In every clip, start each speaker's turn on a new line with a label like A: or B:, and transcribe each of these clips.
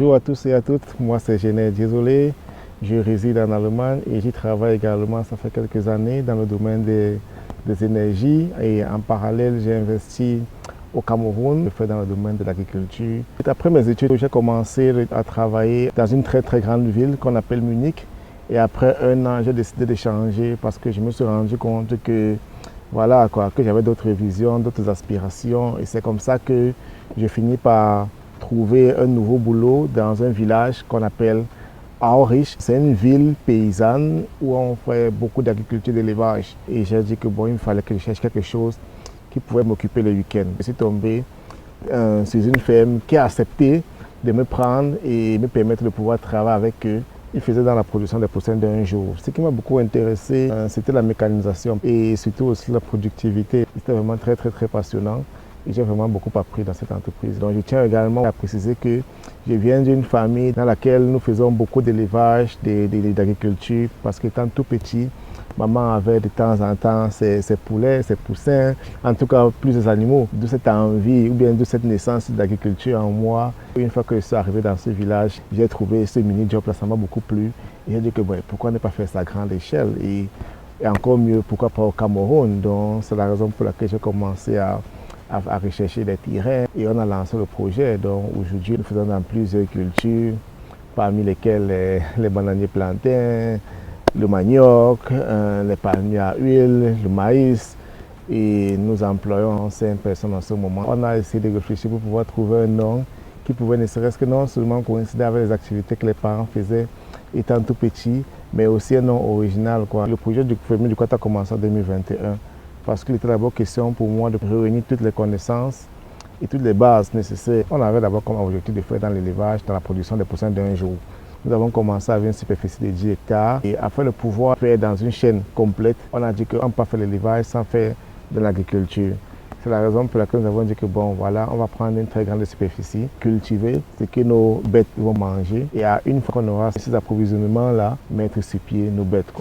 A: Bonjour à tous et à toutes, moi c'est Genève Désolé, je réside en Allemagne et j'y travaille également, ça fait quelques années dans le domaine des énergies et en parallèle j'ai investi au Cameroun, je fais dans le domaine de l'agriculture. Après mes études, j'ai commencé à travailler dans une très grande ville qu'on appelle Munich et après un an j'ai décidé de changer parce que je me suis rendu compte que voilà que j'avais d'autres visions, d'autres aspirations et c'est comme ça que j'ai fini par trouver un nouveau boulot dans un village qu'on appelle Aurich. C'est une ville paysanne où on fait beaucoup d'agriculture, d'élevage. Et j'ai dit que bon, il fallait que je cherche quelque chose qui pouvait m'occuper le week-end. Je suis tombé sur une ferme qui a accepté de me prendre et me permettre de pouvoir travailler avec eux. Ils faisaient dans la production des poussins d'un jour. Ce qui m'a beaucoup intéressé, c'était la mécanisation et surtout aussi la productivité. C'était vraiment très passionnant. Et j'ai vraiment beaucoup appris dans cette entreprise. Donc je tiens également à préciser que je viens d'une famille dans laquelle nous faisons beaucoup d'élevage, d'agriculture, parce qu'étant tout petit, maman avait de temps en temps ses poulets, ses poussins, en tout cas plusieurs animaux. De cette envie ou bien de cette naissance d'agriculture en moi, une fois que je suis arrivé dans ce village, j'ai trouvé ce mini-job là, ça m'a beaucoup plu. Et j'ai dit que bon, pourquoi ne pas faire ça à grande échelle et encore mieux, pourquoi pas au Cameroun. Donc c'est la raison pour laquelle j'ai commencé à rechercher des terrains et on a lancé le projet. Donc aujourd'hui, nous faisons dans plusieurs cultures, parmi lesquelles les bananiers plantains, le manioc, les palmiers à huile, le maïs. Et nous employons 5 personnes en ce moment. On a essayé de réfléchir pour pouvoir trouver un nom qui pouvait ne serait-ce que non seulement coïncider avec les activités que les parents faisaient étant tout petits, mais aussi un nom original. Le projet du Fermier du Quart a commencé en 2021. Parce qu'il était d'abord question pour moi de réunir toutes les connaissances et toutes les bases nécessaires. On avait d'abord comme objectif de faire dans l'élevage, dans la production des poussins d'un jour. Nous avons commencé avec une superficie de 10 hectares et afin de pouvoir faire dans une chaîne complète, on a dit qu'on ne peut pas faire l'élevage sans faire de l'agriculture. C'est la raison pour laquelle nous avons dit que bon voilà, on va prendre une très grande superficie, cultiver ce que nos bêtes vont manger et à une fois qu'on aura ces approvisionnements-là, mettre sur pied nos bêtes.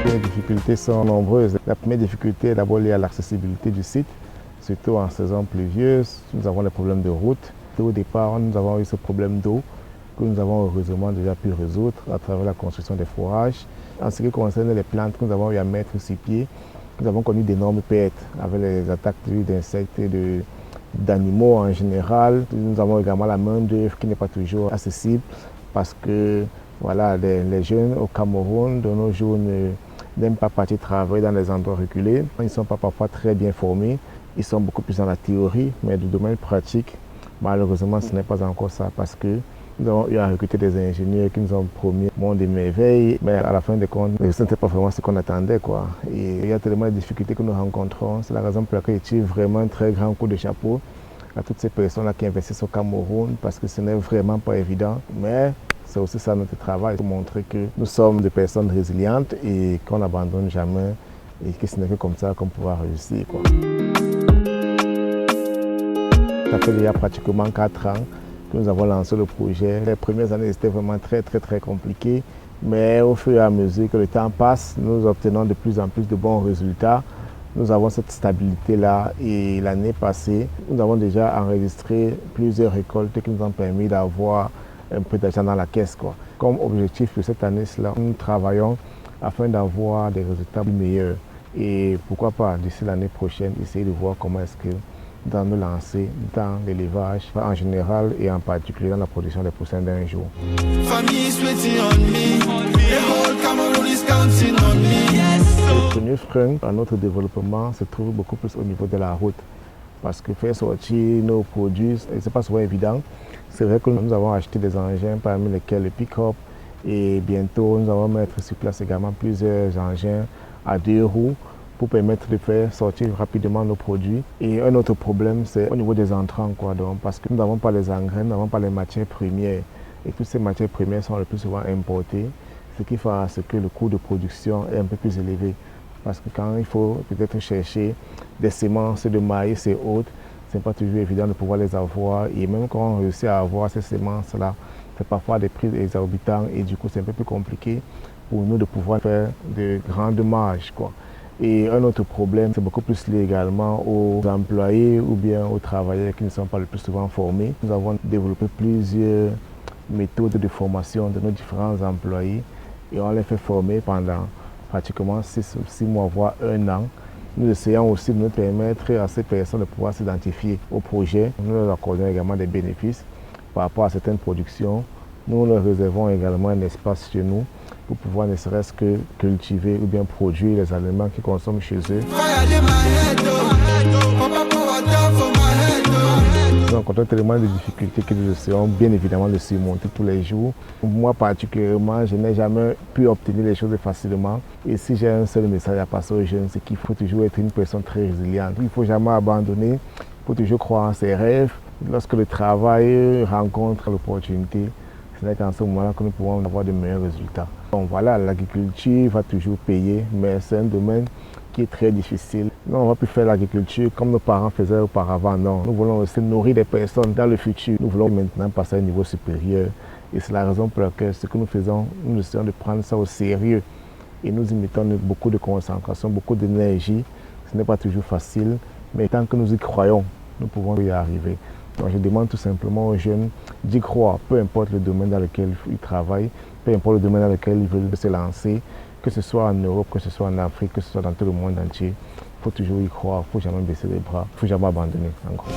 A: Les difficultés sont nombreuses. La première difficulté est d'abord liée à l'accessibilité du site, surtout en saison pluvieuse. Nous avons des problèmes de route. Au départ, nous avons eu ce problème d'eau que nous avons heureusement déjà pu résoudre à travers la construction des forages. En ce qui concerne les plantes que nous avons eu à mettre sur pied, nous avons connu d'énormes pertes avec les attaques d'insectes et d'animaux en général. Nous avons également la main-d'œuvre qui n'est pas toujours accessible parce que voilà, les jeunes au Cameroun de nos jours n'aiment pas partir travailler dans les endroits reculés. Ils ne sont pas parfois très bien formés. Ils sont beaucoup plus dans la théorie, mais du domaine pratique, malheureusement, ce n'est pas encore ça parce que nous avons eu à recruter des ingénieurs qui nous ont promis un monde de merveilles, mais à la fin des comptes, ce n'était pas vraiment ce qu'on attendait. Et il y a tellement de difficultés que nous rencontrons. C'est la raison pour laquelle je tire vraiment un très grand coup de chapeau à toutes ces personnes-là qui investissent au Cameroun parce que ce n'est vraiment pas évident. Mais c'est aussi ça notre travail, pour montrer que nous sommes des personnes résilientes et qu'on n'abandonne jamais et que ce n'est que comme ça qu'on pourra réussir. Ça fait déjà pratiquement 4 ans que nous avons lancé le projet. Les premières années étaient vraiment très compliquées, mais au fur et à mesure que le temps passe, nous obtenons de plus en plus de bons résultats. Nous avons cette stabilité-là et l'année passée, nous avons déjà enregistré plusieurs récoltes qui nous ont permis d'avoir un peu d'argent dans la caisse. Comme objectif de cette année-là, nous travaillons afin d'avoir des résultats meilleurs. Et pourquoi pas, d'ici l'année prochaine, essayer de voir comment est-ce que nous allons nous lancer dans l'élevage en général et en particulier dans la production des poussins d'un jour. Le premier frein à notre développement se trouve beaucoup plus au niveau de la route. Parce que faire sortir nos produits, ce n'est pas souvent évident. C'est vrai que nous avons acheté des engins parmi lesquels le pick-up et bientôt nous allons mettre sur place également plusieurs engins à 2 roues pour permettre de faire sortir rapidement nos produits. Et un autre problème, c'est au niveau des entrants, donc, parce que nous n'avons pas les engrais, nous n'avons pas les matières premières. Et toutes ces matières premières sont le plus souvent importées, ce qui fait à ce que le coût de production est un peu plus élevé. Parce que quand il faut peut-être chercher des semences de maïs et autres, ce n'est pas toujours évident de pouvoir les avoir. Et même quand on réussit à avoir ces semences-là, c'est parfois des prix exorbitants et du coup c'est un peu plus compliqué pour nous de pouvoir faire de grandes marges. Et un autre problème, c'est beaucoup plus lié également aux employés ou bien aux travailleurs qui ne sont pas le plus souvent formés. Nous avons développé plusieurs méthodes de formation de nos différents employés et on les fait former pendant pratiquement 6 mois, voire 1 an. Nous essayons aussi de nous permettre à ces personnes de pouvoir s'identifier au projet. Nous leur accordons également des bénéfices par rapport à certaines productions. Nous leur réservons également un espace chez nous pour pouvoir ne serait-ce que cultiver ou bien produire les aliments qu'ils consomment chez eux. Nous rencontrons tellement de difficultés que nous essayons bien évidemment de surmonter tous les jours. Moi particulièrement, je n'ai jamais pu obtenir les choses facilement. Et si j'ai un seul message à passer aux jeunes, c'est qu'il faut toujours être une personne très résiliente. Il ne faut jamais abandonner, il faut toujours croire en ses rêves. Lorsque le travail rencontre l'opportunité, ce n'est qu'en ce moment-là que nous pouvons avoir de meilleurs résultats. Donc voilà, l'agriculture va toujours payer, mais c'est un domaine qui est très difficile. Non, on ne va plus faire l'agriculture comme nos parents faisaient auparavant, non. Nous voulons aussi nourrir des personnes dans le futur. Nous voulons maintenant passer à un niveau supérieur. Et c'est la raison pour laquelle ce que nous faisons, nous essayons de prendre ça au sérieux. Et nous y mettons beaucoup de concentration, beaucoup d'énergie. Ce n'est pas toujours facile, mais tant que nous y croyons, nous pouvons y arriver. Donc je demande tout simplement aux jeunes d'y croire, peu importe le domaine dans lequel ils travaillent, peu importe le domaine dans lequel ils veulent se lancer, que ce soit en Europe, que ce soit en Afrique, que ce soit dans tout le monde entier. Il faut toujours y croire, il ne faut jamais baisser les bras, il ne faut jamais abandonner encore.